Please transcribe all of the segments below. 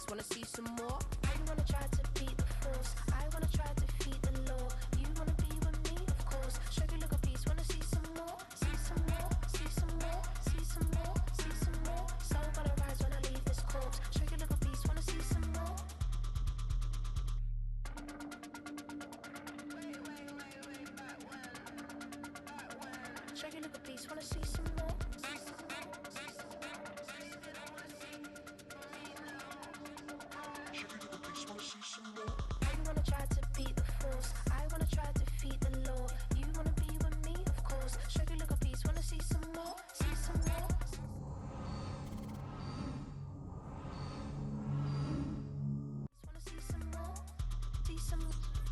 piece, wanna see some more? You wanna try to beat the force, I wanna try to defeat the law. You wanna be with me, of course. Show you look a piece, wanna see some more? See some more, see some more, see some more, see some more. Soul gonna rise when I leave this corpse. Show you look a piece, wanna see some more? Show you look a piece, wanna see some more? You wanna try to beat the force, I wanna try to defeat the law. You wanna be with me, of course. Show you look a piece, wanna see some more? See some more? Wanna see some more? See some,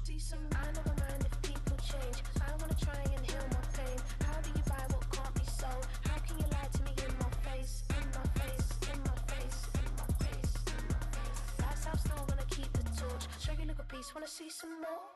see some. I never mind if people change. I wanna try and heal my pain. How do you buy what can't be sold? How can you lie to me in my face? In my face, in my face, in my face, in my face. That's how still gonna keep the torch. Show you look a piece, wanna see some more?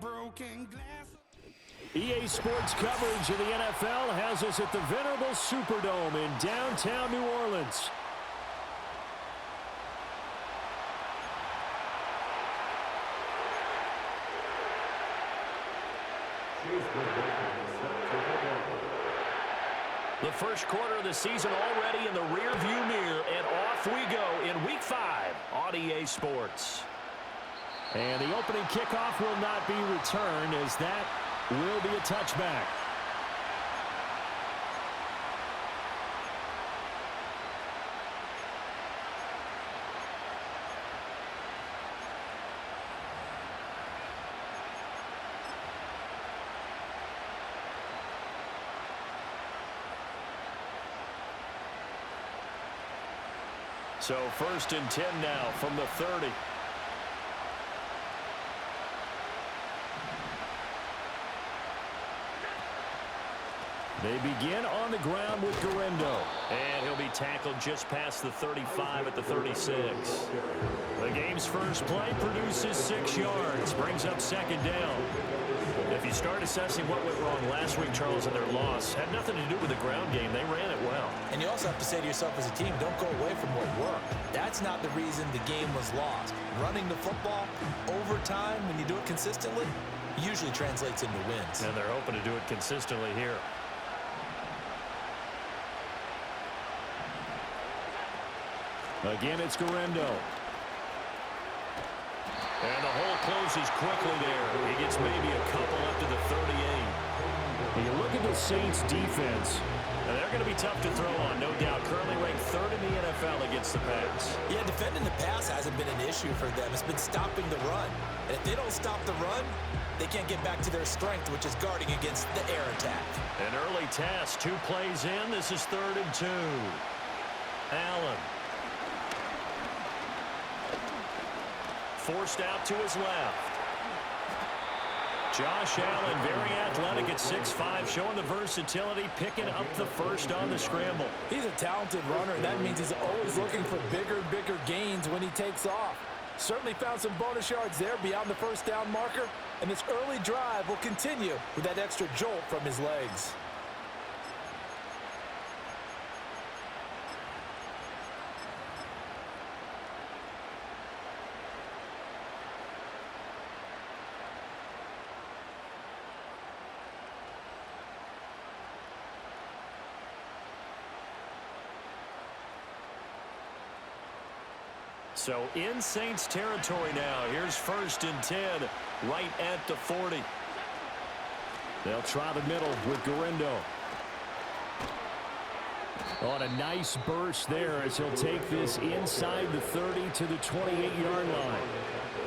Broken glass. EA Sports coverage of the NFL has us at the venerable Superdome in downtown New Orleans. The first quarter of the season already in the rearview mirror, and off we go in Week 5 on EA Sports. And the opening kickoff will not be returned, as that will be a touchback. So 1st and 10 now from the 30. They begin on the ground with Garendo. And he'll be tackled just past the 35 at the 36. The game's first play produces 6 yards, brings up 2nd down. If you start assessing what went wrong last week, Charles, in their loss, had nothing to do with the ground game. They ran it well. And you also have to say to yourself as a team, don't go away from what worked. That's not the reason the game was lost. Running the football over time, when you do it consistently, usually translates into wins. And they're hoping to do it consistently here. Again, it's Garendo. And the hole closes quickly there. He gets maybe a couple up to the 38. You look at the Saints' defense, and they're going to be tough to throw on, no doubt. Currently ranked 3rd in the NFL against the pass. Yeah, defending the pass hasn't been an issue for them. It's been stopping the run. And if they don't stop the run, they can't get back to their strength, which is guarding against the air attack. An early task, 2 plays in. This is 3rd and 2. Allen. forced out to his left. Josh Allen, very athletic at 6'5", showing the versatility, picking up the first on the scramble. He's a talented runner, and that means he's always looking for bigger and bigger gains when he takes off. Certainly found some bonus yards there beyond the first down marker, and this early drive will continue with that extra jolt from his legs. So in Saints territory now. Here's 1st and 10 right at the 40. They'll try the middle with Garindo. On a nice burst there as he'll take this inside the 30 to the 28-yard line.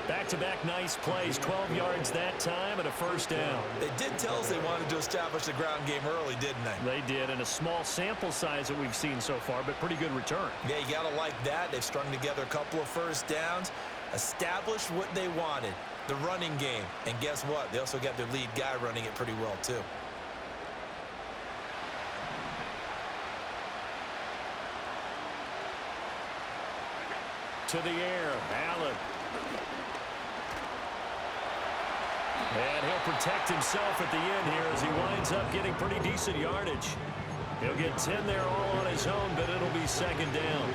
Back-to-back nice plays, 12 yards that time and a first down. They did tell us they wanted to establish the ground game early, didn't they? They did, and a small sample size that we've seen so far, but pretty good return. Yeah, you got to like that. They've strung together a couple of first downs, established what they wanted, the running game. And guess what? They also got their lead guy running it pretty well, too. To the air, Allen. And he'll protect himself at the end here as he winds up getting pretty decent yardage. He'll get 10 there all on his own, but it'll be 2nd down.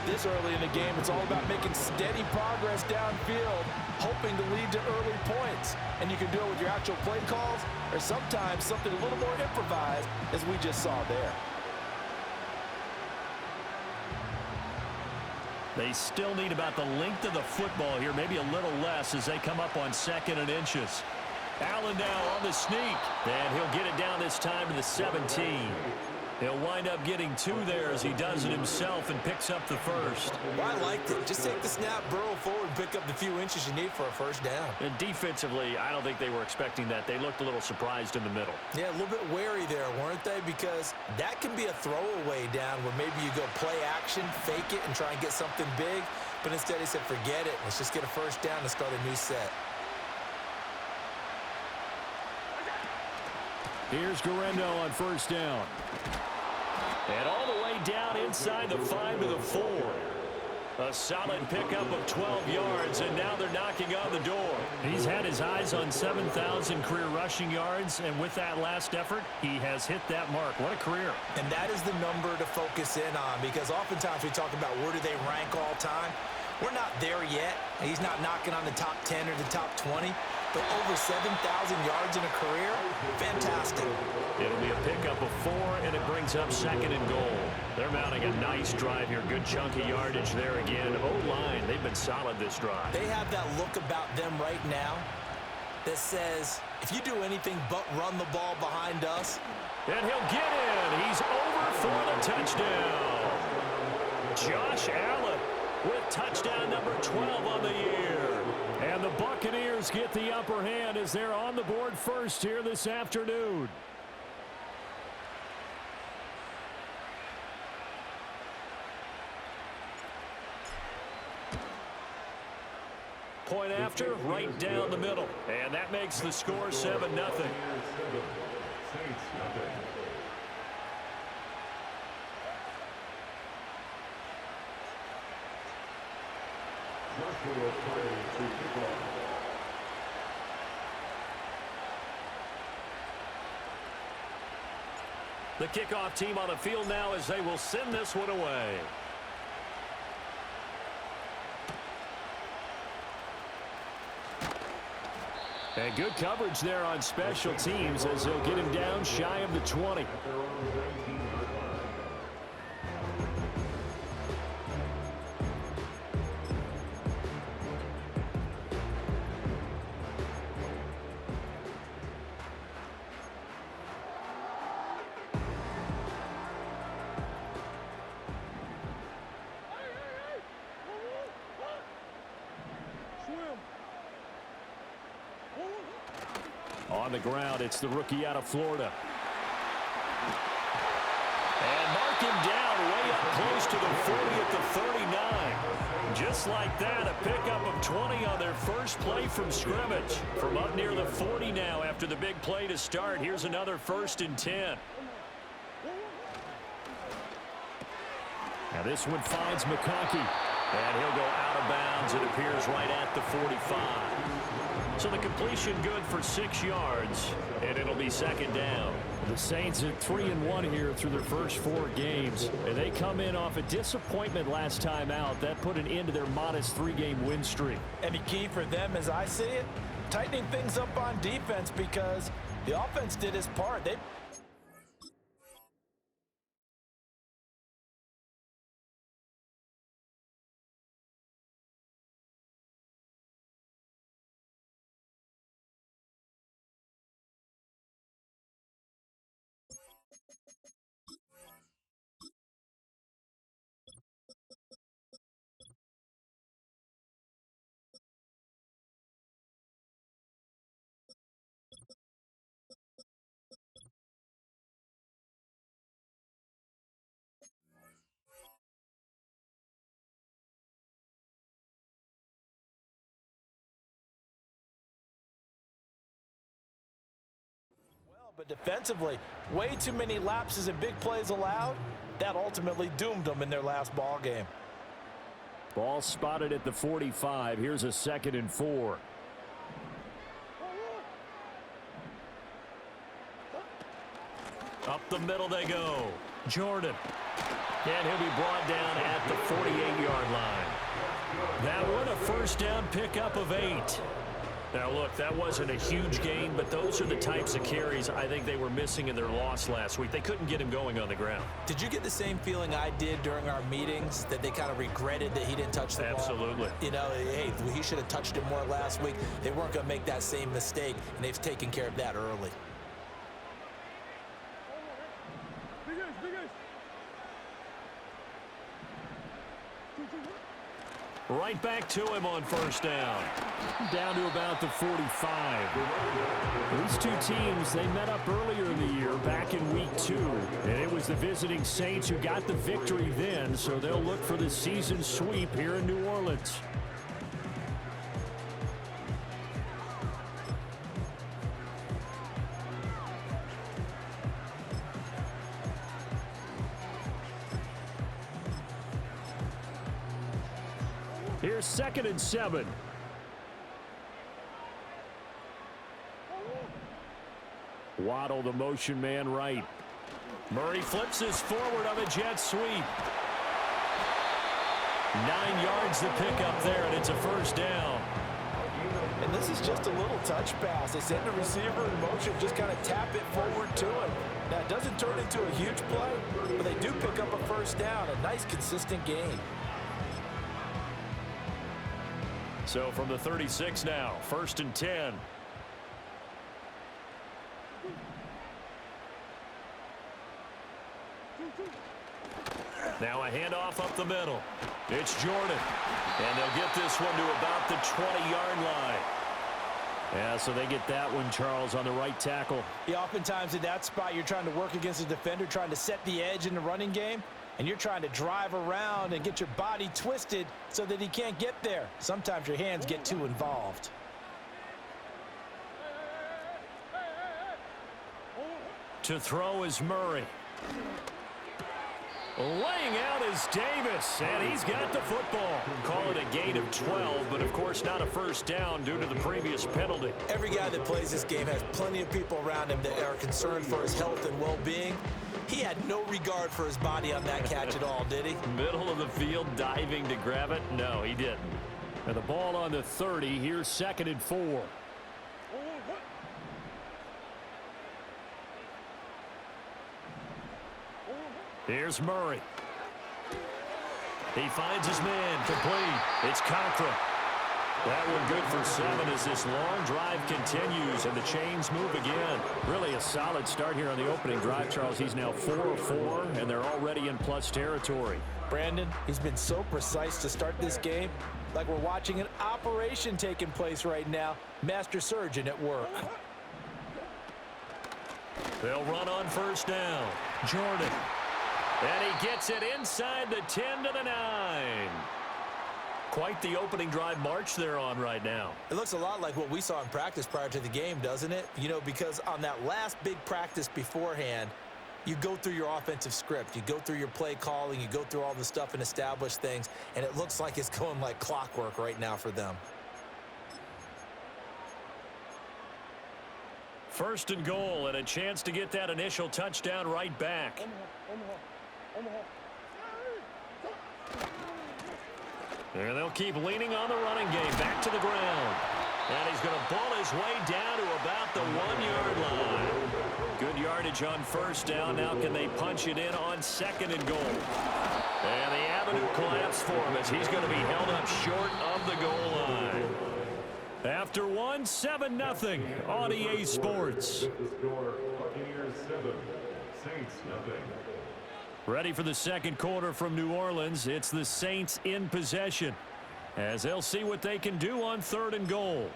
This early in the game, it's all about making steady progress downfield, hoping to lead to early points. And you can do it with your actual play calls or sometimes something a little more improvised, as we just saw there. They still need about the length of the football here, maybe a little less as they come up on 2nd and inches. Allen now on the sneak, and he'll get it down this time to the 17. He'll wind up getting 2 there as he does it himself and picks up the first. Well, I liked it. Just take the snap, burrow forward, pick up the few inches you need for a first down. And defensively, I don't think they were expecting that. They looked a little surprised in the middle. Yeah, a little bit wary there, weren't they? Because that can be a throwaway down where maybe you go play action, fake it, and try and get something big. But instead, he said, forget it. Let's just get a first down and start a new set. Here's Garindo on 1st down. And all the way down inside the 5 to the 4. A solid pickup of 12 yards, and now they're knocking on the door. He's had his eyes on 7,000 career rushing yards, and with that last effort, he has hit that mark. What a career. And that is the number to focus in on, because oftentimes we talk about where do they rank all time. We're not there yet. He's not knocking on the top 10 or the top 20, but over 7,000 yards in a career, fantastic. It'll be a pickup of 4, and it brings up 2nd and goal. They're mounting a nice drive here. Good chunky yardage there again. O-line, they've been solid this drive. They have that look about them right now that says, if you do anything but run the ball behind us. And he'll get in. He's over for the touchdown. Josh Allen with touchdown number 12 on the year. And the Buccaneers get the upper hand as they're on the board first here this afternoon. Point after, right down the middle. And that makes the score 7-0. The kickoff team on the field now as they will send this one away. And good coverage there on special teams as they'll get him down shy of the 20. On the ground, it's the rookie out of Florida. And mark him down way up close to the 40 at the 39. Just like that, a pickup of 20 on their first play from scrimmage. From up near the 40 now after the big play to start. Here's another 1st and 10. Now this one finds McConkey. And he'll go out of bounds. It appears right at the 45. So the completion good for 6 yards, and it'll be 2nd down. The Saints are 3-1 here through their first 4 games. And they come in off a disappointment last time out. That put an end to their modest 3-game win streak. And the key for them, as I see it, tightening things up on defense because the offense did its part. But defensively, way too many lapses and big plays allowed. That ultimately doomed them in their last ball game. Ball spotted at the 45. Here's a 2nd and 4. Up the middle they go. Jordan. And he'll be brought down at the 48-yard line. That one a 1st down pickup of 8. Now, look, that wasn't a huge gain, but those are the types of carries I think they were missing in their loss last week. They couldn't get him going on the ground. Did you get the same feeling I did during our meetings, that they kind of regretted that he didn't touch the ball? Absolutely. You know, hey, he should have touched it more last week. They weren't going to make that same mistake, and they've taken care of that early. Right back to him on 1st down. Down to about the 45. These two teams, they met up earlier in the year, back in week 2. And it was the visiting Saints who got the victory then, so they'll look for the season sweep here in New Orleans. Here's 2nd and 7. Waddle, the motion man, right. Murray flips this forward on the jet sweep. 9 yards to pick up there, and it's a 1st down. And this is just a little touch pass. They send the receiver in motion, just kind of tap it forward to him. Now, it doesn't turn into a huge play, but they do pick up a 1st down. A nice, consistent gain. So from the 36 now, 1st and 10. Now a handoff up the middle. It's Jordan. And they'll get this one to about the 20-yard line. Yeah, so they get that one, Charles, on the right tackle. Yeah, oftentimes in that spot, you're trying to work against a defender, trying to set the edge in the running game, and you're trying to drive around and get your body twisted so that he can't get there. Sometimes your hands get too involved. To throw is Murray. Laying out is Davis, and he's got the football. Call it a gain of 12, but of course not a 1st down due to the previous penalty. Every guy that plays this game has plenty of people around him that are concerned for his health and well-being. He had no regard for his body on that catch at all, did he? Middle of the field, diving to grab it? No, he didn't. And the ball on the 30. Here's 2nd and 4. Here's Murray. He finds his man, complete. It's Conklin. That one good for 7 as this long drive continues and the chains move again. Really a solid start here on the opening drive, Charles. He's now 4 of 4, and they're already in plus territory. Brandon, he's been so precise to start this game, like we're watching an operation taking place right now. Master surgeon at work. They'll run on 1st down. Jordan. And he gets it inside the 10 to the 9. Quite the opening drive march they're on right now. It looks a lot like what we saw in practice prior to the game, doesn't it? You know, because on that last big practice beforehand, you go through your offensive script. You go through your play calling. You go through all the stuff and establish things. And it looks like it's going like clockwork right now for them. First and goal, and a chance to get that initial touchdown right back. And they'll keep leaning on the running game. Back to the ground. And he's going to bull his way down to about the 1-yard line. Good yardage on first down. Now can they punch it in on second and goal? And the avenue collapsed for him as he's going to be held up short of the goal line. After 7-0 on EA Sports. Ready for the second quarter from New Orleans. It's the Saints in possession as they'll see what they can do on third and goal.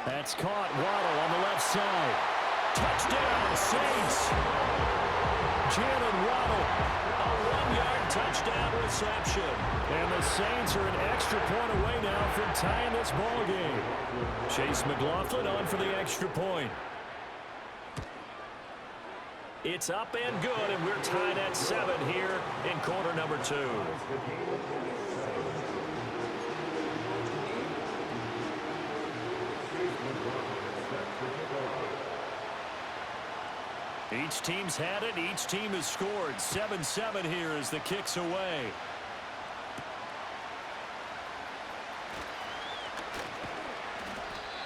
That's caught. Waddle on the left side. Touchdown, Saints. Jalen Waddle, a 1-yard touchdown reception. And the Saints are an extra point away now from tying this ball game. Chase McLaughlin on for the extra point. It's up and good, and we're tied at 7 here in quarter number 2. Each team's had it. Each team has scored. 7-7 here as the kick's away.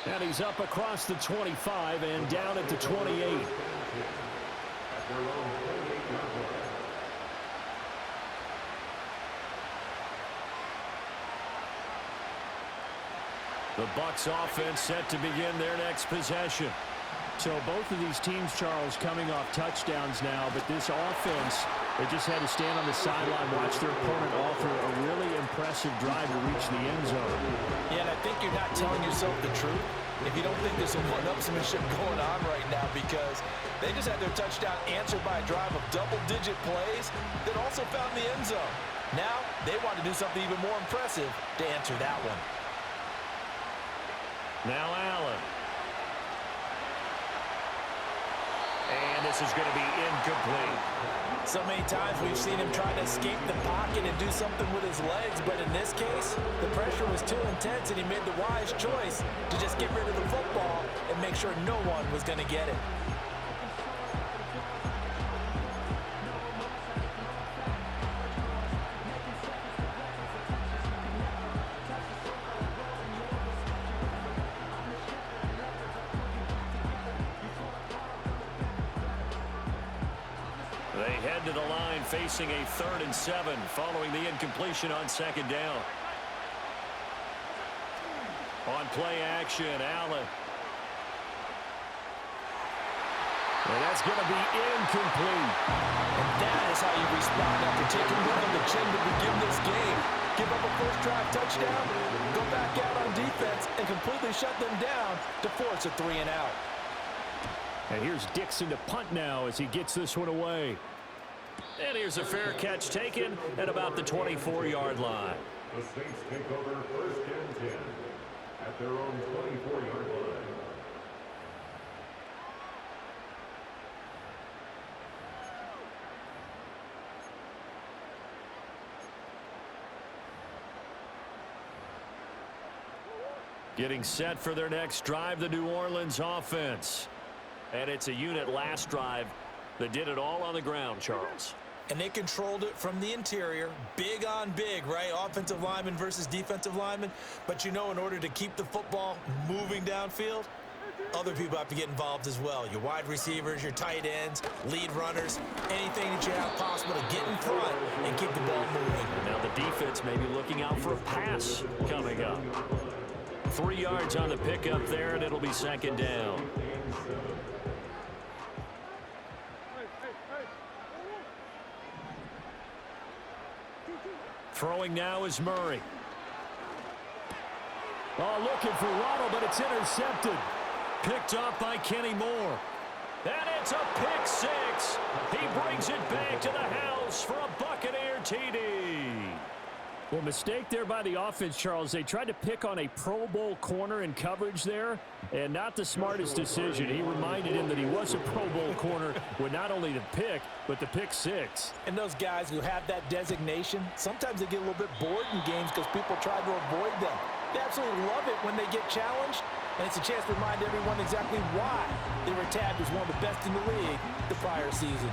And he's up across the 25 and down at the 28. The Bucs offense set to begin their next possession. So both of these teams, Charles, coming off touchdowns now, but this offense, they just had to stand on the sideline, watch their opponent all through a really impressive drive to reach the end zone. Yeah, and I think you're not telling yourself the truth if you don't think there's some one-upsmanship going on right now, because they just had their touchdown answered by a drive of double-digit plays that also found the end zone. Now they want to do something even more impressive to answer that one. Now Allen. And this is going to be incomplete. So many times we've seen him try to escape the pocket and do something with his legs, but in this case, the pressure was too intense and he made the wise choice to just get rid of the football and make sure no one was going to get it. They head to the line facing a 3rd and 7 following the incompletion on second down. On play action, Allen. And that's going to be incomplete. And that is how you respond after taking one on the chin to begin this game. Give up a first drive touchdown, go back out on defense, and completely shut them down to force a 3-and-out. And here's Dixon to punt now as he gets this one away. And here's a fair catch taken at about the 24-yard line. The Saints take over 1st and 10 at their own 24-yard line. Getting set for their next drive, the New Orleans offense. And it's a unit last drive that did it all on the ground, Charles. And they controlled it from the interior, big on big, right? Offensive lineman versus defensive lineman. But you know, in order to keep the football moving downfield, Other people have to get involved as well. Your wide receivers, your tight ends, lead runners, anything that you have possible to get in front and keep the ball moving. Now the defense may be looking out for a pass coming up. 3 yards on the pickup there, and it'll be second down. Throwing now is Murray. Oh, looking for Waddle, but it's intercepted. Picked off by Kenny Moore. And it's a pick six. He brings it back to the house for a Buccaneer TD. Well, mistake there by the offense, Charles. They tried to pick on a Pro Bowl corner in coverage there, and not the smartest decision. He reminded him that he was a Pro Bowl corner with not only the pick, but the pick six. And those guys who have that designation, sometimes they get a little bit bored in games because people try to avoid them. They absolutely love it when they get challenged, and it's a chance to remind everyone exactly why they were tagged as one of the best in the league the prior season.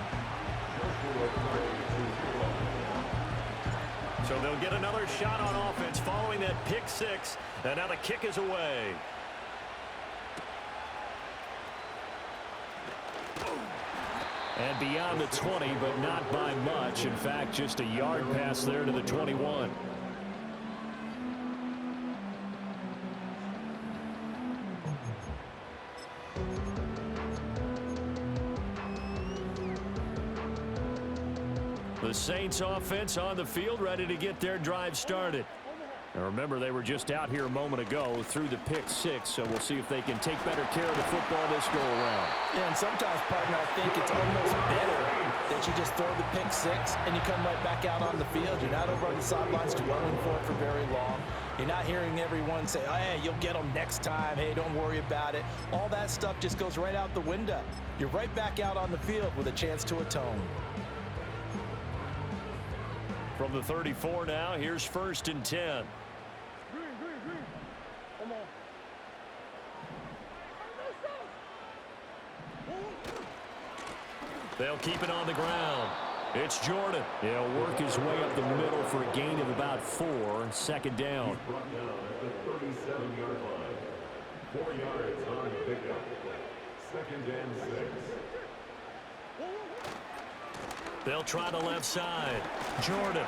So they'll get another shot on offense following that pick six, and now the kick is away. And beyond the 20, but not by much. In fact, just a yard pass there to the 21. The Saints offense on the field, ready to get their drive started. And remember, they were just out here a moment ago through the pick six, so we'll see if they can take better care of the football this go-around. Yeah, and sometimes, partner, I think it's almost better that you just throw the pick six and you come right back out on the field. You're not over on the sidelines dwelling for it for very long. You're not hearing everyone say, oh, hey, you'll get them next time. Hey, don't worry about it. All that stuff just goes right out the window. You're right back out on the field with a chance to atone. From the 34 now, here's 1st and 10. They'll keep it on the ground. It's Jordan. He'll work his way up the middle for a gain of about 4. 2nd down. Brought down at the 37-yard line. 4 yards on the pickup. 2nd and 6. They'll try the left side. Jordan.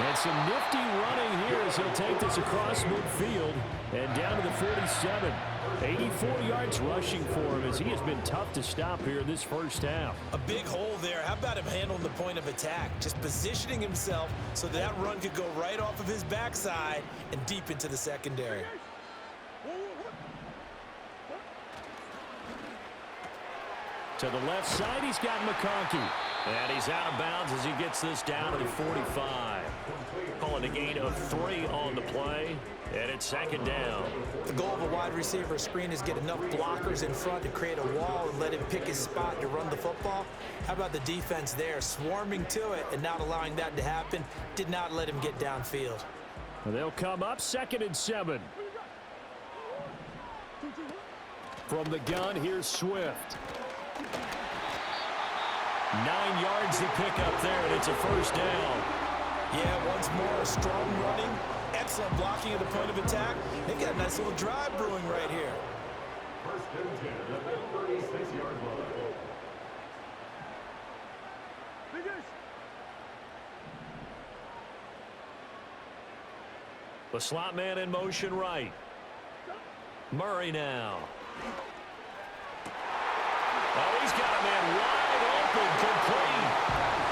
And some nifty running here as he'll take this across midfield and down to the 47. 84 yards rushing for him as he has been tough to stop here this first half. A big hole there. How about him handling the point of attack? Just positioning himself so that run could go right off of his backside and deep into the secondary. To the left side, he's got McConkey. And he's out of bounds as he gets this down to the 45. Calling a gain of 3 on the play. And it's 2nd down. The goal of a wide receiver screen is get enough blockers in front to create a wall and let him pick his spot to run the football. How about the defense there, swarming to it and not allowing that to happen? Did not let him get downfield. They'll come up 2nd and 7. From the gun, here's Swift. 9 yards to pick up there, and it's a 1st down. Yeah, once more, strong running, excellent blocking at the point of attack. They got a nice little drive brewing right here. 1st and 10 at the 36-yard line. The slot man in motion right. Murray now. Oh, he's got a man wide open, complete.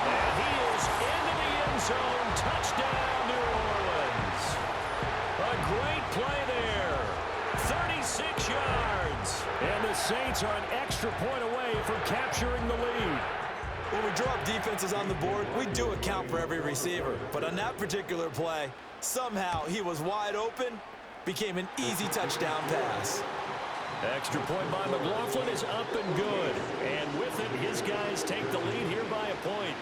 And he is into the end zone. Touchdown, New Orleans. A great play there. 36 yards. And the Saints are an extra point away from capturing the lead. When we drop defenses on the board, we do account for every receiver. But on that particular play, somehow he was wide open, became an easy touchdown pass. Extra point by McLaughlin is up and good. And with it, his guys take the lead here by a point.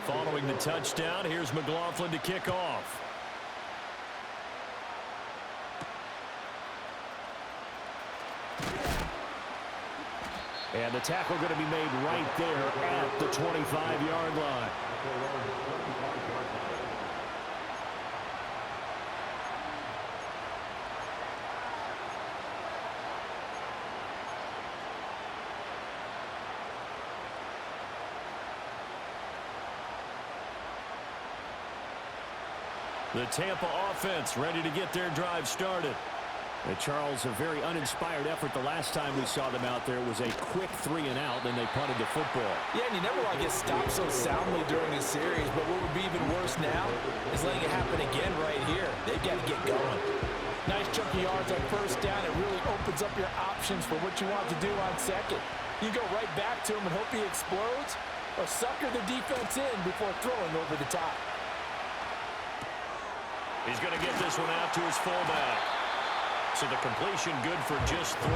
Following the touchdown, here's McLaughlin to kick off. And the tackle going to be made right there at the 25-yard line. The Tampa offense ready to get their drive started. Charles, a very uninspired effort the last time we saw them out there. It was a quick 3 and out, then they punted the football. Yeah, and you never want to get stopped so soundly during a series, but what would be even worse now is letting it happen again right here. They've got to get going. Nice chunky yards on first down. It really opens up your options for what you want to do on second. You go right back to him and hope he explodes, or sucker the defense in before throwing over the top. He's going to get this one out to his fullback. So the completion good for just 3.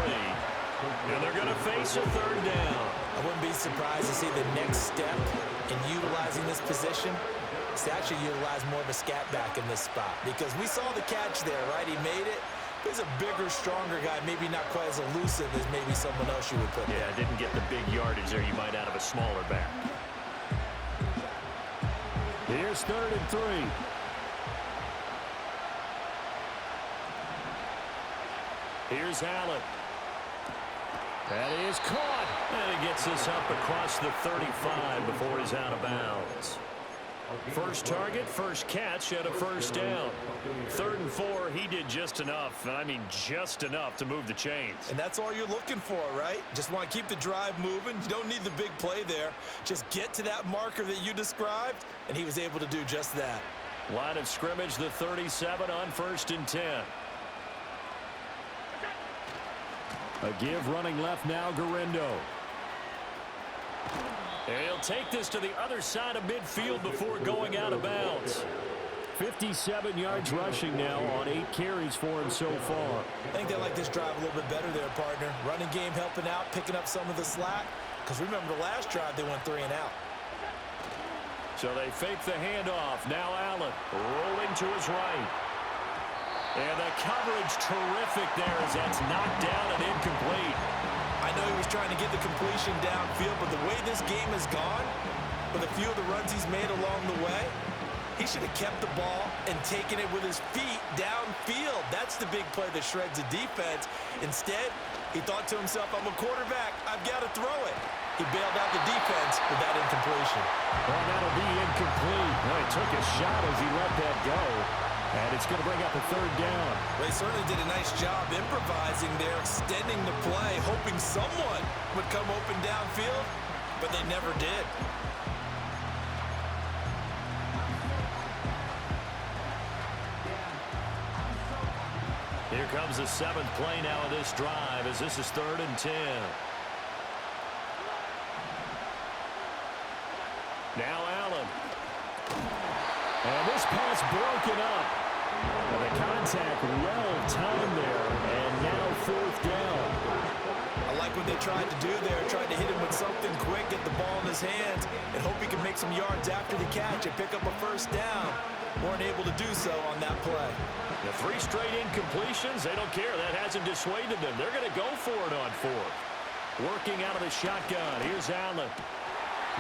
And they're going to face a 3rd down. I wouldn't be surprised to see the next step in utilizing this position is to actually utilize more of a scat back in this spot. Because we saw the catch there, right? He made it. He's a bigger, stronger guy, maybe not quite as elusive as maybe someone else you would put there. Yeah, didn't get the big yardage there you might out of a smaller back. Here's 3rd and 3. Here's Allen. That is caught. And he gets this up across the 35 before he's out of bounds. First target, first catch, and a 1st down. 3rd and 4, he did just enough, and I mean just enough to move the chains. And that's all you're looking for, right? Just want to keep the drive moving. You don't need the big play there. Just get to that marker that you described, and he was able to do just that. Line of scrimmage, the 37 on 1st and 10. A give running left now, Garindo. And he'll take this to the other side of midfield before going out of bounds. 57 yards rushing now on 8 carries for him so far. I think they like this drive a little bit better there, partner. Running game helping out, picking up some of the slack. Because remember the last drive, they went 3 and out. So they fake the handoff. Now Allen rolling to his right. And the coverage terrific there as that's knocked down and incomplete. I know he was trying to get the completion downfield, but the way this game has gone, with a few of the runs he's made along the way, he should have kept the ball and taken it with his feet downfield. That's the big play that shreds the defense. Instead, he thought to himself, I'm a quarterback. I've got to throw it. He bailed out the defense with that incompletion. Well, that'll be incomplete. Well, he took a shot as he let that go. And it's going to bring up a 3rd down. Well, he certainly did a nice job improvising there, extending the play, hoping someone would come open downfield, but they never did. Here comes the 7th play now of this drive as this is 3rd and 10. Now Allen. And this pass broken up. And the contact well timed there. And now 4th down. I like what they tried to do there, tried to hit him with something quick, get the ball in his hands, and hope he can make some yards after the catch and pick up a 1st down. Weren't able to do so on that play. The 3 straight incompletions, they don't care. That hasn't dissuaded them. They're going to go for it on 4th. Working out of the shotgun. Here's Allen.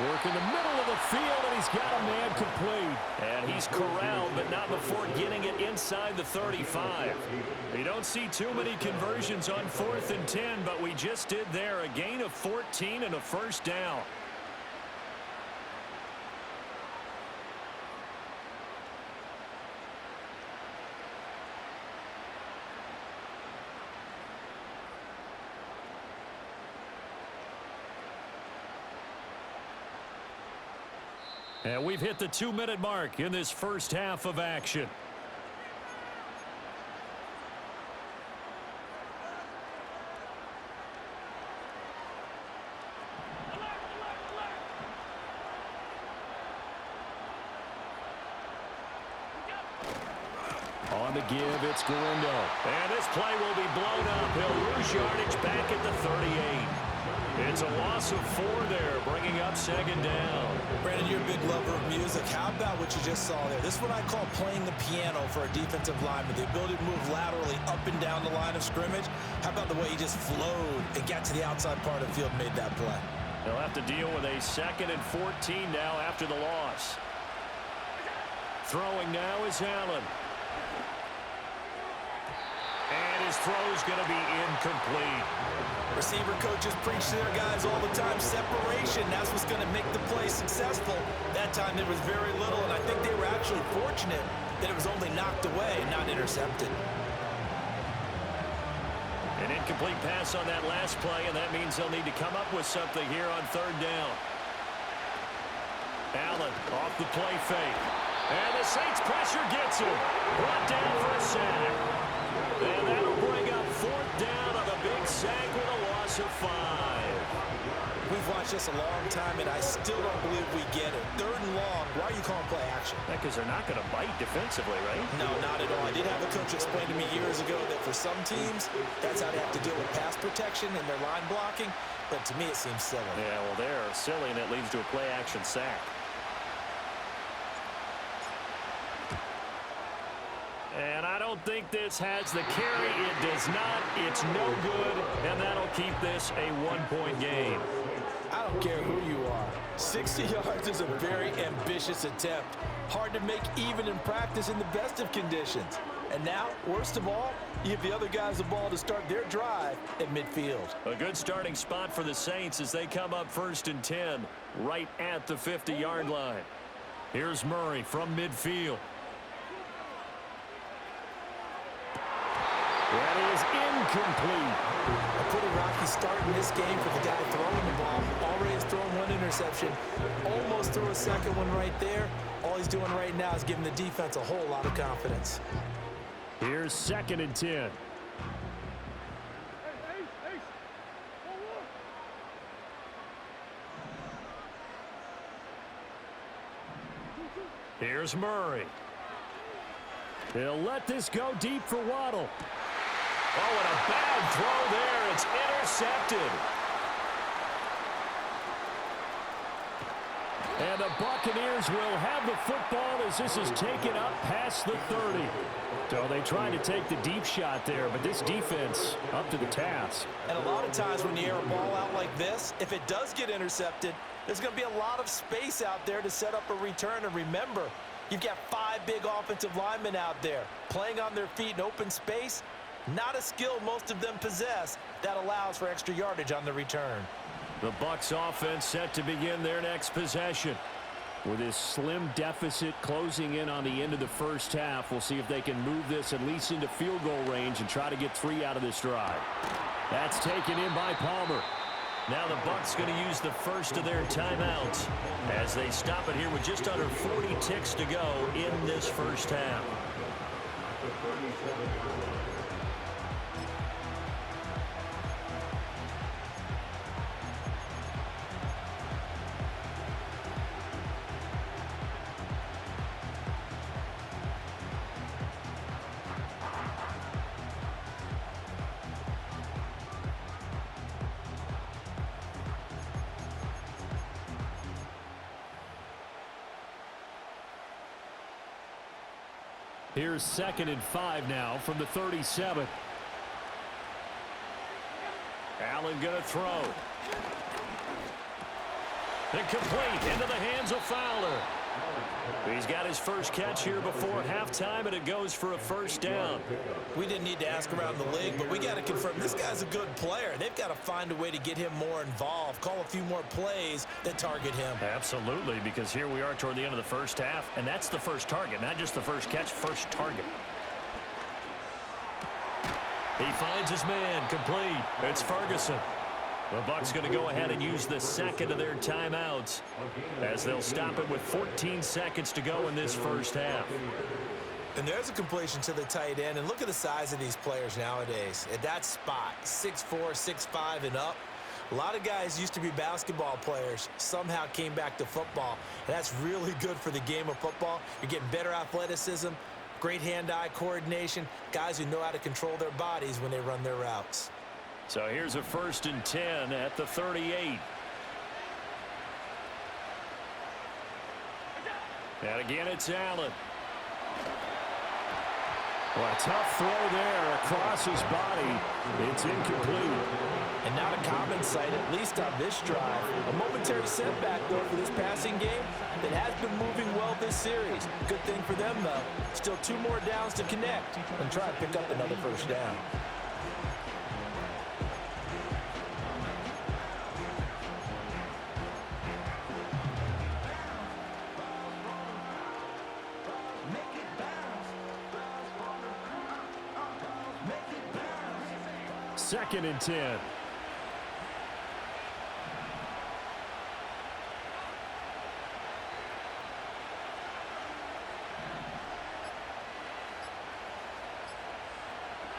Work in the middle of the field, and he's got a man complete. And he's corralled, but not before getting it inside the 35. You don't see too many conversions on 4th and 10, but we just did there. A gain of 14 and a 1st down. And we've hit the 2-minute mark in this first half of action. On the give, it's Garindo. And this play will be blown up. He'll lose yardage back at the 38. It's a loss of 4 there, bringing up 2nd down. Brandon, you're a big lover of music. How about what you just saw there? This is what I call playing the piano for a defensive lineman. The ability to move laterally up and down the line of scrimmage. How about the way he just flowed and got to the outside part of the field and made that play? They'll have to deal with a 2nd and 14 now after the loss. Throwing now is Allen. And his throw's going to be incomplete. Receiver coaches preach to their guys all the time. Separation, that's what's going to make the play successful. That time there was very little, and I think they were actually fortunate that it was only knocked away and not intercepted. An incomplete pass on that last play, and that means they'll need to come up with something here on third down. Allen off the play fake. And the Saints pressure gets him. Brought down for a sack. And that'll bring up fourth down on a big sack with a loss of 5. We've watched this a long time, and I still don't believe we get it. Third and long, why are you calling play action? Because they're not going to bite defensively, right? No, not at all. I did have a coach explain to me years ago that for some teams, that's how they have to deal with pass protection and their line blocking. But to me, it seems silly. Yeah, well, they're silly, and it leads to a play action sack. And I don't think this has the carry. It does not. It's no good, and that'll keep this a one-point game. I don't care who you are. 60 yards is a very ambitious attempt. Hard to make even in practice in the best of conditions. And now, worst of all, you give the other guys the ball to start their drive at midfield. A good starting spot for the Saints as they come up 1st and 10 right at the 50-yard line. Here's Murray from midfield. That is incomplete. A pretty rocky start in this game for the guy throwing the ball. Already has thrown one interception. Almost threw a second one right there. All he's doing right now is giving the defense a whole lot of confidence. Here's 2nd and 10. Here's Murray. They'll let this go deep for Waddle. Oh, and a bad throw there. It's intercepted. And the Buccaneers will have the football as this is taken up past the 30. So they tried to take the deep shot there, but this defense up to the task. And a lot of times when you air a ball out like this, if it does get intercepted, there's going to be a lot of space out there to set up a return. And remember, you've got 5 big offensive linemen out there playing on their feet in open space. Not a skill most of them possess that allows for extra yardage on the return. The Bucs offense set to begin their next possession. With this slim deficit closing in on the end of the first half, we'll see if they can move this at least into field goal range and try to get 3 out of this drive. That's taken in by Palmer. Now the Bucs going to use the first of their timeouts as they stop it here with just under 40 ticks to go in this first half. Here's 2nd and 5 now from the 37. Allen going to throw. Incomplete into the hands of Fowler. He's got his first catch here before halftime, and it goes for a first down. We didn't need to ask around the league, but we got to confirm this guy's a good player. They've got to find a way to get him more involved, call a few more plays that target him. Absolutely, because here we are toward the end of the first half, and that's the first target, not just the first catch, first target. He finds his man, complete. It's Ferguson. The Bucs going to go ahead and use the second of their timeouts as they'll stop it with 14 seconds to go in this first half. And there's a completion to the tight end. And look at the size of these players nowadays. At that spot, 6'4", 6'5", and up. A lot of guys used to be basketball players, somehow came back to football. And that's really good for the game of football. You're getting better athleticism, great hand-eye coordination, guys who know how to control their bodies when they run their routes. So here's a 1st and 10 at the 38. And again, it's Allen. Well, a tough throw there across his body. It's incomplete. And not a common sight, at least on this drive. A momentary setback, though, for this passing game that has been moving well this series. Good thing for them, though. Still 2 more downs to connect and try to pick up another first down. 2nd and 10.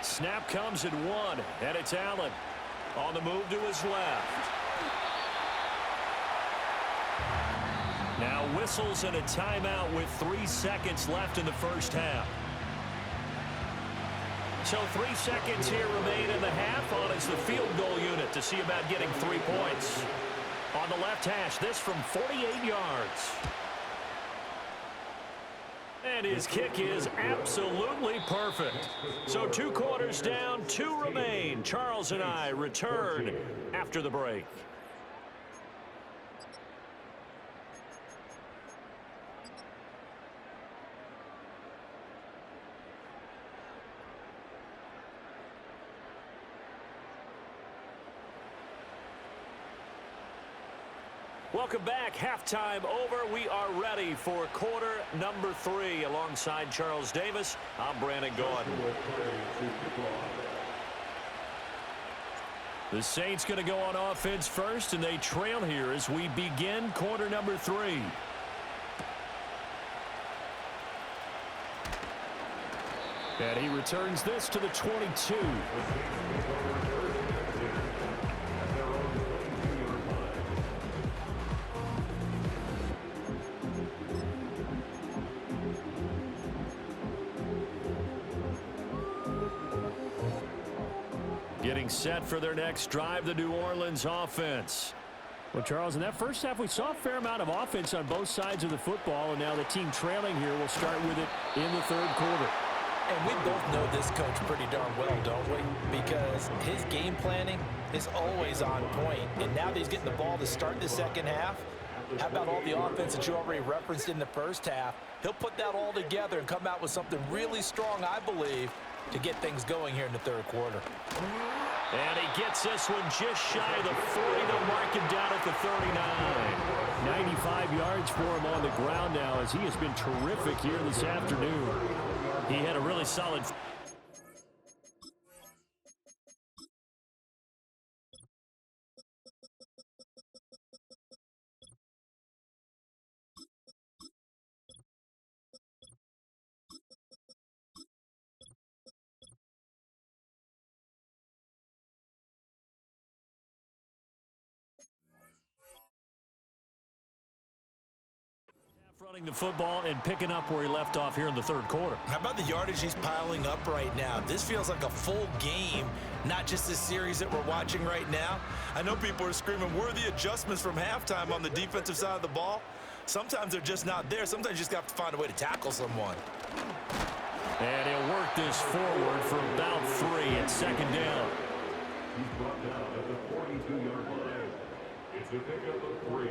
Snap comes at 1, and it's Allen. On the move to his left. Now whistles and a timeout with 3 seconds left in the first half. So 3 seconds here remain in the half on as the field goal unit to see about getting 3 points. On the left hash, this from 48 yards. And his kick is absolutely perfect. So 2 quarters down, 2 remain. Charles and I return after the break. Welcome back. Halftime over. We are ready for quarter number 3. Alongside Charles Davis, I'm Brandon Gordon. The Saints going to go on offense first, and they trail here as we begin quarter number 3. And he returns this to the 22. Getting set for their next drive, the New Orleans offense. Well, Charles, in that first half, we saw a fair amount of offense on both sides of the football, and now the team trailing here will start with it in the third quarter. And we both know this coach pretty darn well, don't we? Because his game planning is always on point. And now that he's getting the ball to start the second half, how about all the offense that you already referenced in the first half? He'll put that all together and come out with something really strong, I believe, to get things going here in the third quarter. And he gets this one just shy of the 40. They'll mark him down at the 39. 95 yards for him on the ground now as he has been terrific here this afternoon. He had a really solid... running the football and picking up where he left off here in the third quarter. How about the yardage he's piling up right now? This feels like a full game, not just a series that we're watching right now. I know people are screaming, where are the adjustments from halftime on the defensive side of the ball? Sometimes they're just not there. Sometimes you just have to find a way to tackle someone. And he'll work this forward for about 3 at second down. He's brought down at the 42-yard line. It's a pickup of 3.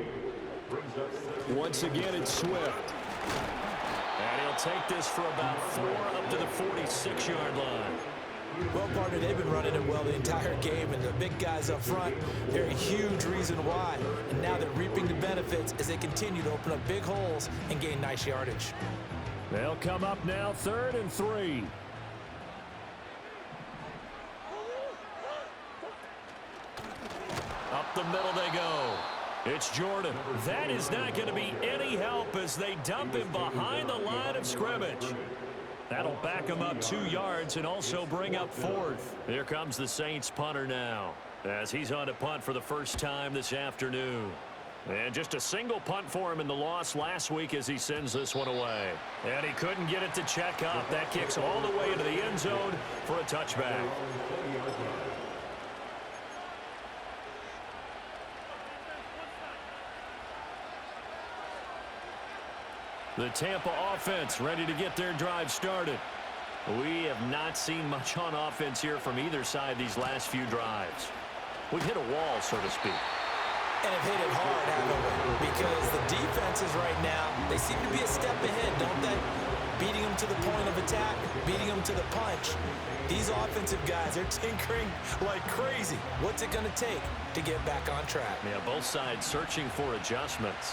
Once again, it's Swift. And he'll take this for about 4 up to the 46-yard line. Well, partner, they've been running it well the entire game, and the big guys up front, they're a huge reason why. And now they're reaping the benefits as they continue to open up big holes and gain nice yardage. They'll come up now, 3rd and 3. Up the middle they go. It's Jordan. That is not going to be any help as they dump him behind the line of scrimmage. That'll back him up 2 yards and also bring up 4th. Here comes the Saints punter now as he's on to punt for the first time this afternoon. And just a single punt for him in the loss last week as he sends this one away. And he couldn't get it to check up. That kicks all the way into the end zone for a touchback. The Tampa offense ready to get their drive started. We have not seen much on offense here from either side these last few drives. We've hit a wall, so to speak. And have hit it hard, haven't we? Because the defenses right now, they seem to be a step ahead, don't they? Beating them to the point of attack, beating them to the punch. These offensive guys are tinkering like crazy. What's it going to take to get back on track? Yeah, both sides searching for adjustments.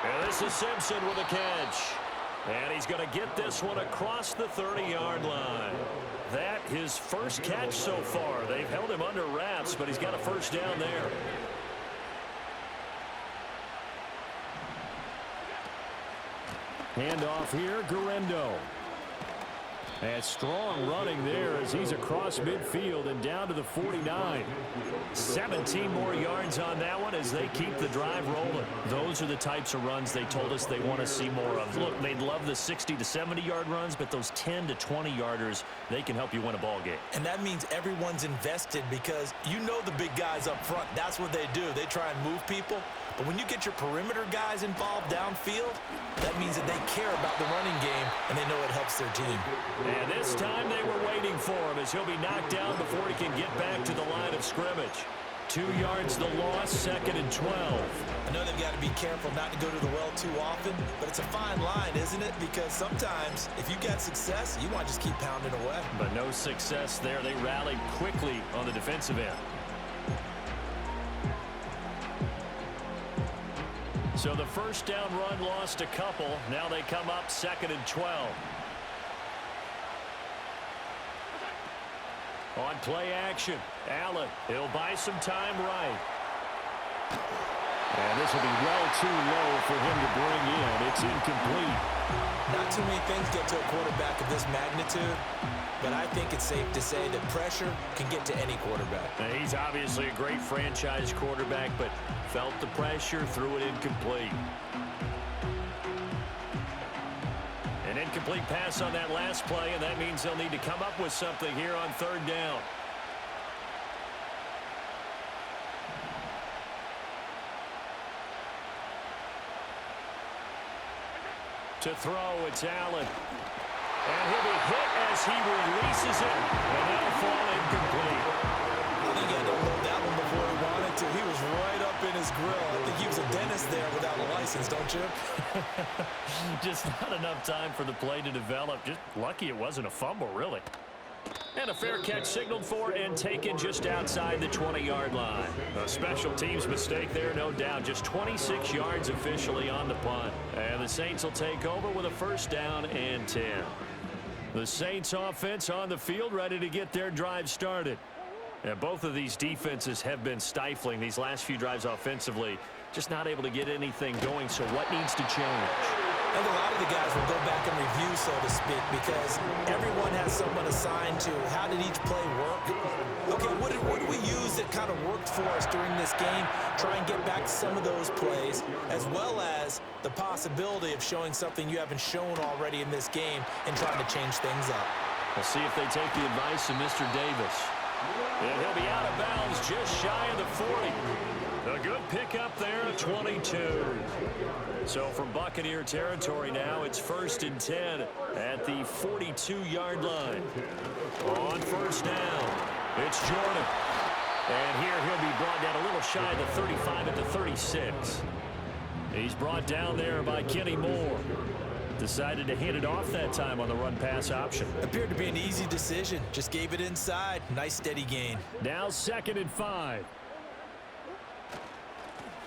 And this is Simpson with a catch. And he's going to get this one across the 30-yard line. That his first catch so far. They've held him under wraps, but he's got a first down there. Handoff here, Guerrero. And strong running there as he's across midfield and down to the 49. 17 more yards on that one as they keep the drive rolling. Those are the types of runs they told us they want to see more of. Look, they'd love the 60 to 70-yard runs, but those 10 to 20-yarders, they can help you win a ball game. And that means everyone's invested because you know the big guys up front. That's what they do. They try and move people. But when you get your perimeter guys involved downfield, that means that they care about the running game, and they know it helps their team. And this time they were waiting for him as he'll be knocked down before he can get back to the line of scrimmage. 2 yards the loss, 2nd and 12. I know they've got to be careful not to go to the well too often, but it's a fine line, isn't it? Because sometimes if you got success, you want to just keep pounding away. But no success there. They rallied quickly on the defensive end. So the first down run lost a couple. Now they come up 2nd and 12. On play action, Allen, he'll buy some time right. And this will be well too low for him to bring in. It's incomplete. Not too many things get to a quarterback of this magnitude, but I think it's safe to say that pressure can get to any quarterback. Now, he's obviously a great franchise quarterback, but felt the pressure, threw it incomplete. An incomplete pass on that last play, and that means they'll need to come up with something here on 3rd down. To throw, it's Allen. And he'll be hit as he releases it, and that'll fall incomplete. I think he had to load that one before he wanted to. He was right up in his grill. I think he was a dentist there without a license, don't you? Just not enough time for the play to develop. Just lucky it wasn't a fumble, really. And a fair catch signaled for and taken just outside the 20-yard line. A special teams mistake there, no doubt. Just 26 yards officially on the punt. And the Saints will take over with a first down and 10. The Saints offense on the field, ready to get their drive started. And both of these defenses have been stifling these last few drives offensively. Just not able to get anything going, so what needs to change? I think a lot of the guys will go back and review, so to speak, because everyone has someone assigned to how did each play work. Okay, what did we use that kind of worked for us during this game? Try and get back some of those plays, as well as the possibility of showing something you haven't shown already in this game and trying to change things up. We'll see if they take the advice of Mr. Davis. And he'll be out of bounds just shy of the 40. A good pickup there at 22. So from Buccaneer territory now, it's 1st and 10 at the 42-yard line. On first down, it's Jordan. And here he'll be brought down a little shy of the 35 at the 36. He's brought down there by Kenny Moore. Decided to hand it off that time on the run-pass option. Appeared to be an easy decision. Just gave it inside. Nice steady gain. Now 2nd and 5.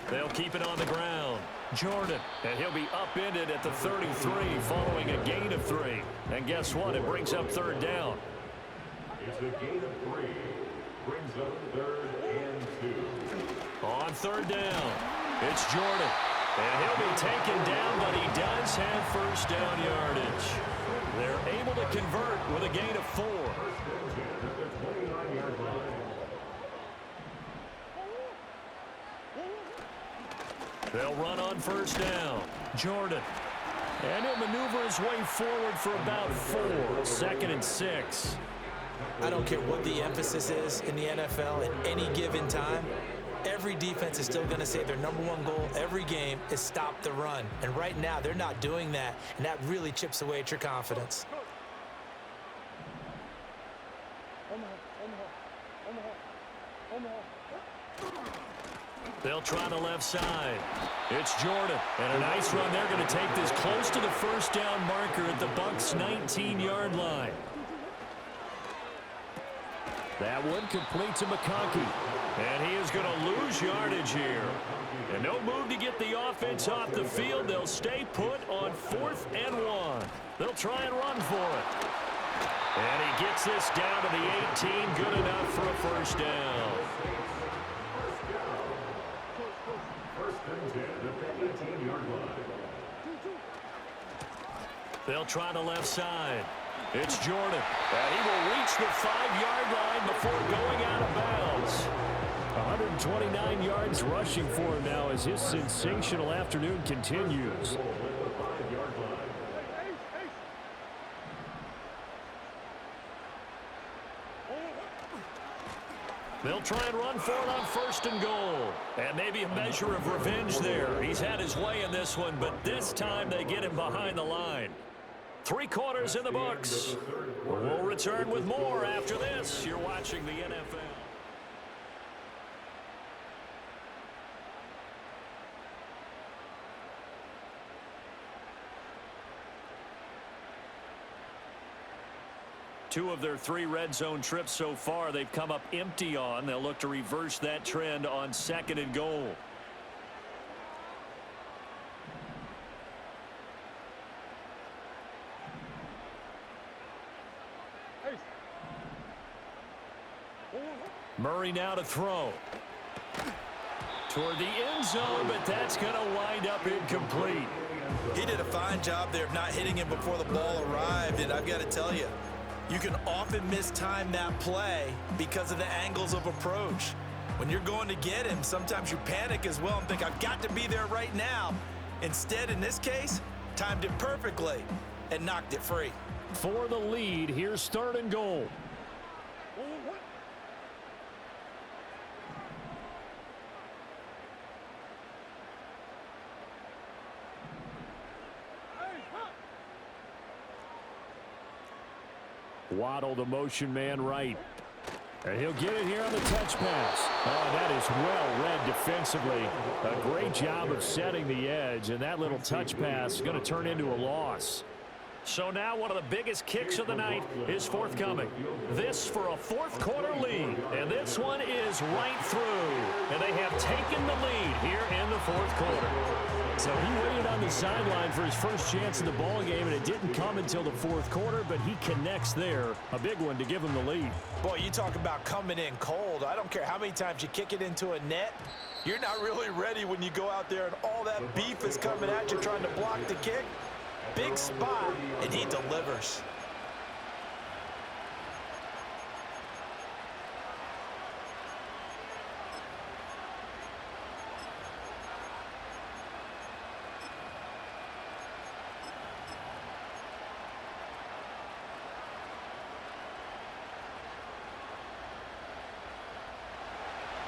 They'll keep it on the ground. Jordan, and he'll be upended at the 33 following a gain of 3. And guess what? It brings up 3rd down. It's a gain of 3. Brings up 3rd and 2. On 3rd down, it's Jordan. And he'll be taken down, but he does have first down yardage. They're able to convert with a gain of 4. They'll run on first down. Jordan. And he'll maneuver his way forward for about 4. 2nd and 6. I don't care what the emphasis is in the NFL at any given time. Every defense is still going to say their #1 goal every game is stop the run. And right now, they're not doing that, and that really chips away at your confidence. They'll try the left side. It's Jordan. And a nice run. They're going to take this close to the first down marker at the Bucs' 19-yard line. That one complete to McConkey. And he is going to lose yardage here. And no move to get the offense off the field. They'll stay put on 4th and 1. They'll try and run for it. And he gets this down to the 18. Good enough for a first down. First and 10 at the 18-yard line. They'll try the left side. It's Jordan. And he will reach the 5-yard line before going out of bounds. 129 yards rushing for him now as his sensational afternoon continues. They'll try and run for it on 1st and goal. And maybe a measure of revenge there. He's had his way in this one, but this time they get him behind the line. 3 quarters in the books. We'll return with more after this. You're watching the NFL. Two of their 3 red zone trips so far they've come up empty on. They'll look to reverse that trend on 2nd and goal. Murray now to throw. Toward the end zone, but that's going to wind up incomplete. He did a fine job there of not hitting him before the ball arrived, and I've got to tell you, you can often mistime that play because of the angles of approach. When you're going to get him, sometimes you panic as well and think, I've got to be there right now. Instead, in this case, timed it perfectly and knocked it free. For the lead, here's 3rd and goal. Waddle, the motion man right. And he'll get it here on the touch pass. Oh, that is well read defensively. A great job of setting the edge, and that little touch pass is going to turn into a loss. So now one of the biggest kicks of the night is forthcoming. This for a 4th quarter lead. And this one is right through. And they have taken the lead here in the 4th quarter. So he waited on the sideline for his first chance in the ball game, and it didn't come until the 4th quarter, but he connects there. A big one to give him the lead. Boy, you talk about coming in cold. I don't care how many times you kick it into a net. You're not really ready when you go out there and all that beef is coming at you trying to block the kick. Big spot, and he delivers.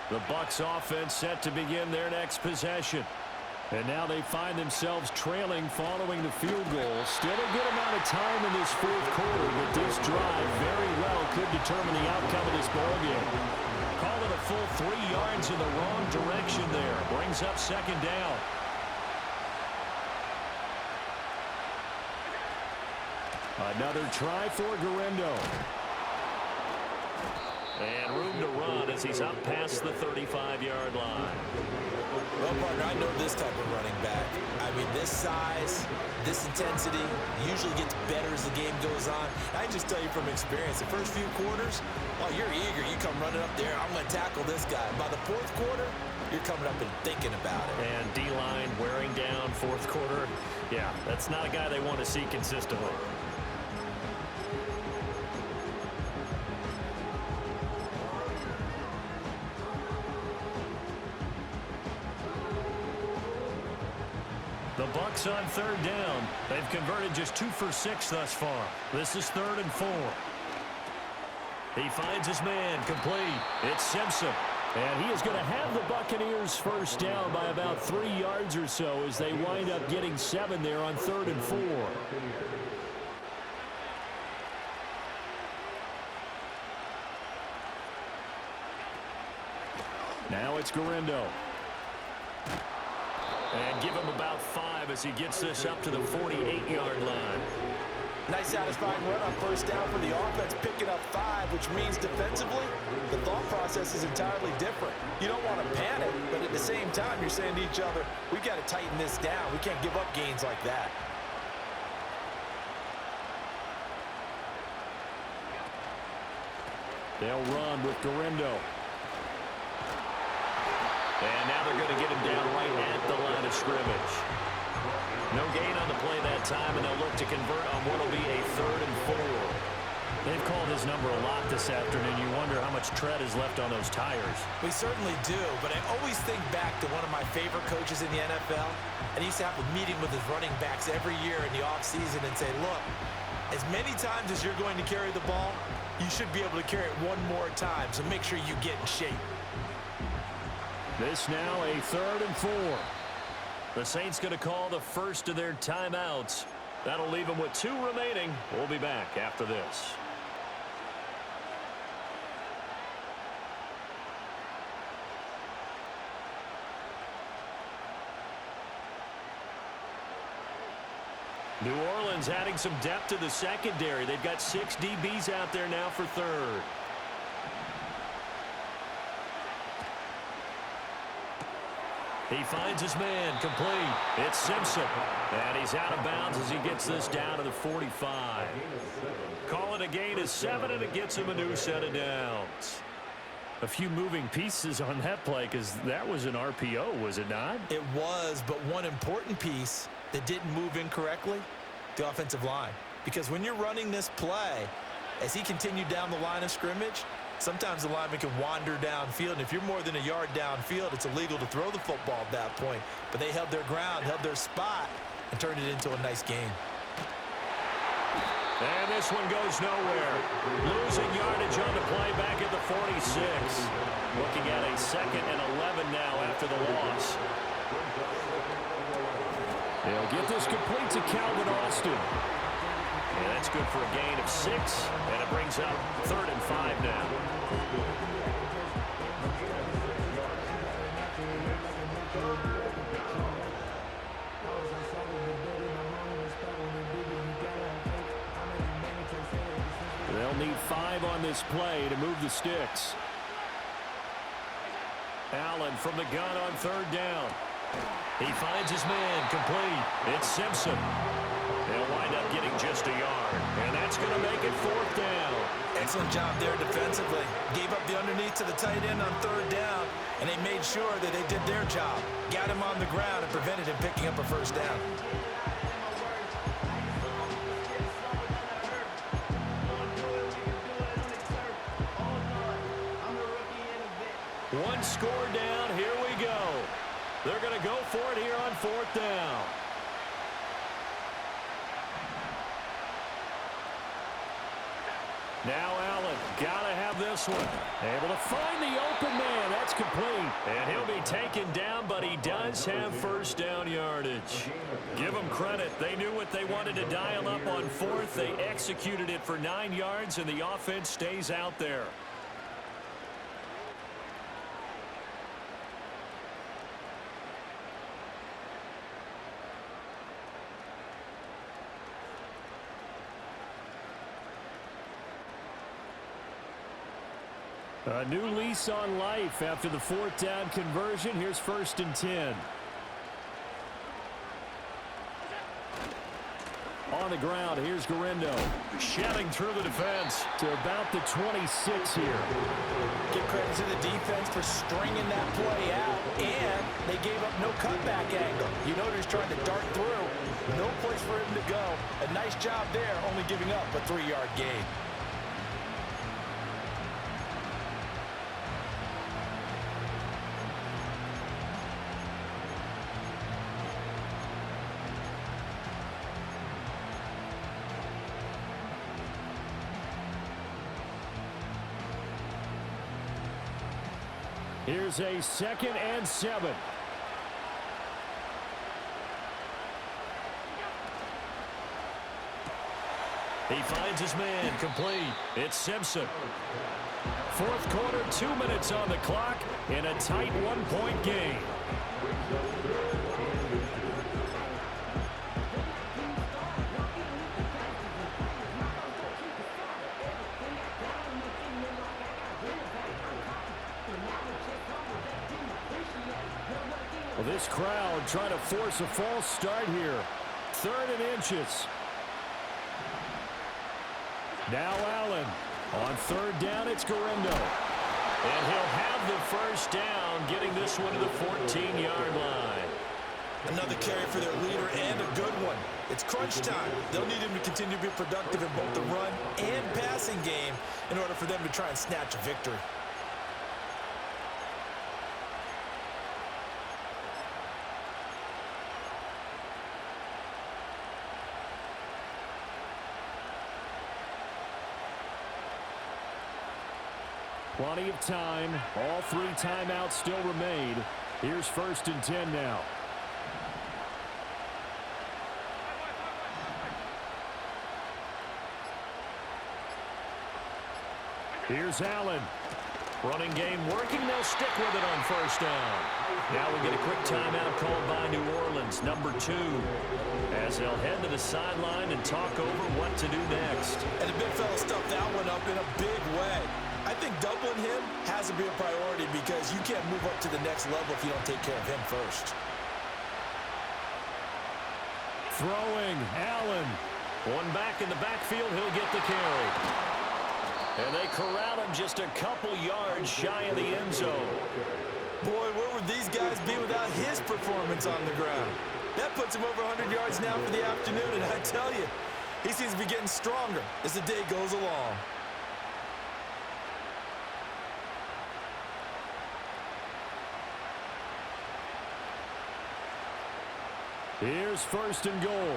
The Bucs offense set to begin their next possession. And now they find themselves trailing following the field goal. Still a good amount of time in this 4th quarter, but this drive very well could determine the outcome of this ballgame. Call it a full 3 yards in the wrong direction there. Brings up 2nd down. Another try for Guerrero. And room to run as he's up past the 35-yard line. Well, partner, I know this type of running back. I mean, this size, this intensity usually gets better as the game goes on. I can just tell you from experience, the first few quarters, while you're eager, you come running up there, I'm going to tackle this guy. By the 4th quarter, you're coming up and thinking about it. And D-line wearing down 4th quarter. Yeah, that's not a guy they want to see consistently. The Bucs on 3rd down. They've converted just 2 for 6 thus far. This is 3rd and 4. He finds his man complete. It's Simpson. And he is going to have the Buccaneers first down by about 3 yards or so as they wind up getting 7 there on 3rd and 4. Now it's Guerrero. And give him about 5 as he gets this up to the 48-yard line. Nice satisfying run on first down for the offense, picking up 5, which means defensively, the thought process is entirely different. You don't want to panic, but at the same time, you're saying to each other, we've got to tighten this down. We can't give up gains like that. They'll run with Gorindo. And now they're going to get him down right at the line of scrimmage. No gain on the play that time, and they'll look to convert on what will be a 3rd and 4. They've called his number a lot this afternoon. You wonder how much tread is left on those tires. We certainly do, but I always think back to one of my favorite coaches in the NFL, and he used to have a meeting with his running backs every year in the offseason and say, look, as many times as you're going to carry the ball, you should be able to carry it one more time, so make sure you get in shape. This now a 3rd and 4. The Saints going to call the first of their timeouts. That'll leave them with 2 remaining. We'll be back after this. New Orleans adding some depth to the secondary. They've got 6 DBs out there now for 3rd. He finds his man, complete. It's Simpson. And he's out of bounds as he gets this down to the 45. Call it a gain of 7, and it gets him a new set of downs. A few moving pieces on that play because that was an RPO, was it not? It was, but one important piece that didn't move incorrectly, the offensive line. Because when you're running this play, as he continued down the line of scrimmage, sometimes the lineman can wander downfield, and if you're more than a yard downfield, it's illegal to throw the football at that point. But they held their ground, held their spot, and turned it into a nice game. And this one goes nowhere. Losing yardage on the play back at the 46. Looking at a 2nd and 11 now after the loss. They'll get this complete to Calvin Austin. And that's good for a gain of 6, and it brings up 3rd and 5 now. They'll need 5 on this play to move the sticks. Allen from the gun on 3rd down. He finds his man, complete. It's Simpson. They'll wind up getting just a yard, and that's going to make it 4th down. Excellent job there defensively. Gave up the underneath to the tight end on 3rd down, and they made sure that they did their job. Got him on the ground and prevented him picking up a 1st down. One score down, here we go. They're going to go for it here on 4th down. Now Allen, got to have this one. Able to find the open man. That's complete. And he'll be taken down, but he does have 1st down yardage. Give them credit. They knew what they wanted to dial up on 4th. They executed it for 9 yards, and the offense stays out there. A new lease on life after the 4th down conversion. Here's 1st and 10. On the ground, here's Gorindo. Shedding through the defense. To about the 26 here. Give credit to the defense for stringing that play out, and they gave up no cutback angle. You know he's trying to dart through. No place for him to go. A nice job there, only giving up a 3-yard gain. Here's a 2nd and 7. He finds his man, complete. It's Simpson. 4th quarter, 2 minutes on the clock, in a tight 1-point game. crowd trying to force a false start here. 3rd and inches. Now Allen. On 3rd down, it's Garindo. And he'll have the first down, getting this one to the 14-yard line. Another carry for their leader and a good one. It's crunch time. They'll need him to continue to be productive in both the run and passing game in order for them to try and snatch a victory. Plenty of time. All 3 timeouts still remain. Here's 1st and 10 now. Here's Allen. Running game working. They'll stick with it on 1st down. Now we get a quick timeout called by New Orleans, number 2, as they'll head to the sideline and talk over what to do next. And the big fella stuffed that one up in a big way. I think doubling him has to be a priority because you can't move up to the next level if you don't take care of him first. Throwing, Allen. One back in the backfield, he'll get the carry. And they corral him just a couple yards shy of the end zone. Boy, where would these guys be without his performance on the ground? That puts him over 100 yards now for the afternoon, and I tell you, he seems to be getting stronger as the day goes along. Here's 1st and goal.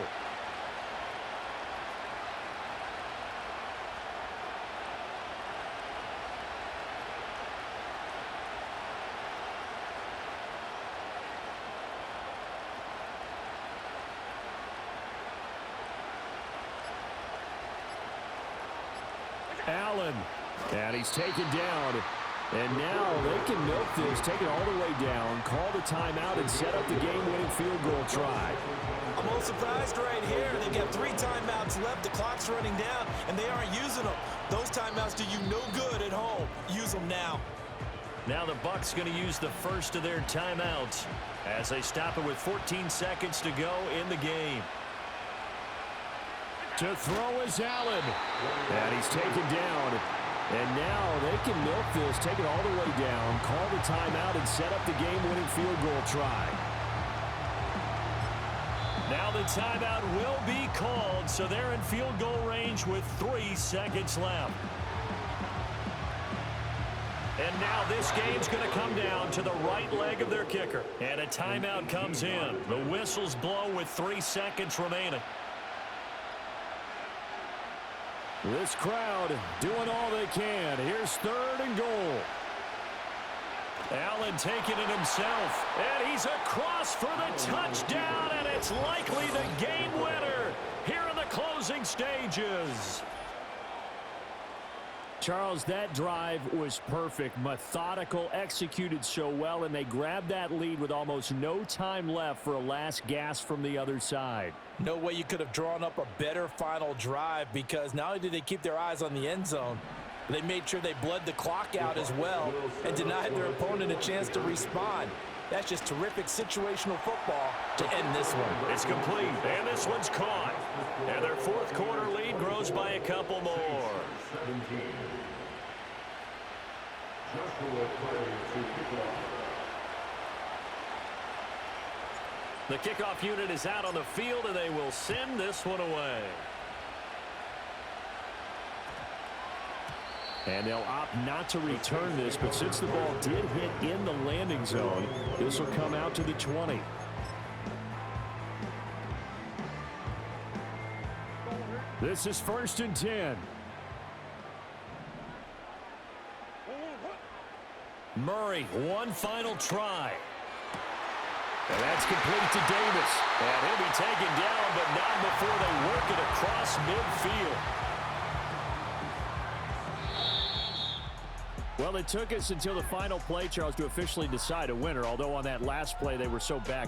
Allen, and he's taken down. And now they can milk this, take it all the way down, call the timeout, and set up the game-winning field goal try. I'm a little surprised right here. They've got 3 timeouts left. The clock's running down, and they aren't using them. Those timeouts do you no good at home. Use them now. Now the Bucs going to use the first of their timeouts as they stop it with 14 seconds to go in the game. To throw is Allen. And he's taken down. And now they can milk this, take it all the way down, call the timeout, and set up the game-winning field goal try. Now the timeout will be called, so they're in field goal range with 3 seconds left. And now this game's going to come down to the right leg of their kicker. And a timeout comes in. The whistles blow with 3 seconds remaining. This crowd doing all they can. Here's 3rd and goal. Allen taking it himself. And he's across for the touchdown, and it's likely the game winner here in the closing stages. Charles, that drive was perfect, methodical, executed so well, and they grabbed that lead with almost no time left for a last gasp from the other side. No way you could have drawn up a better final drive, because not only did they keep their eyes on the end zone, they made sure they bled the clock out as well and denied their opponent a chance to respond. That's just terrific situational football to end this one. It's complete, and this one's caught. And their 4th quarter lead grows by a couple more. 17. Joshua Clay to kick off. The kickoff unit is out on the field, and they will send this one away. And they'll opt not to return this, but since the ball did hit in the landing zone, this will come out to the 20. This is 1st and 10. Murray, one final try. And that's complete to Davis. And he'll be taken down, but not before they work it across midfield. Well, it took us until the final play, Charles, to officially decide a winner, although on that last play they were so back.